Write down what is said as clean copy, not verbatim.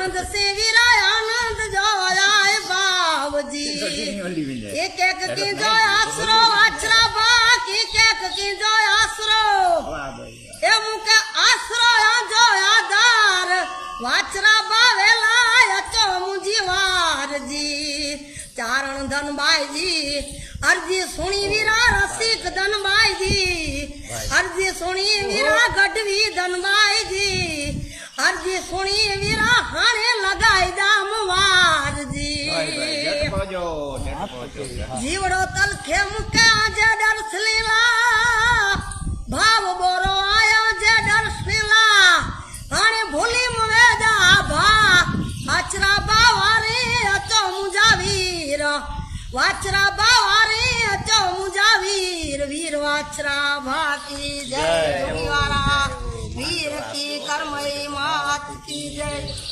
आनंद से वीरा आनंद जो आए बाबजी एक एक की जो आसरो आचरा बाक एक एक की जो आसरो ए मुके आसरो जो आधार वाचरा बावेला अचो मुझी वार जी चारण धनबाई जी अर्जी सुनी वीरा रसिक धनबाई जी अर्जी सुनी वीरा गढ़वी धनबाई जी अर्जी सुनी वीरा हाणे लगाई दामवार जी जीवड़ो तलखे मुके आजे दर्श लीला भाव बोरो आया जे दर्श लीला हाणे भूली मुवे जा भा अचरा बावारे अचो मुजा वीर वाचरा बावारे अचो मुजा वीर वीर वाचरा भाकी जय वारा वीर की कर्मई मात की जय।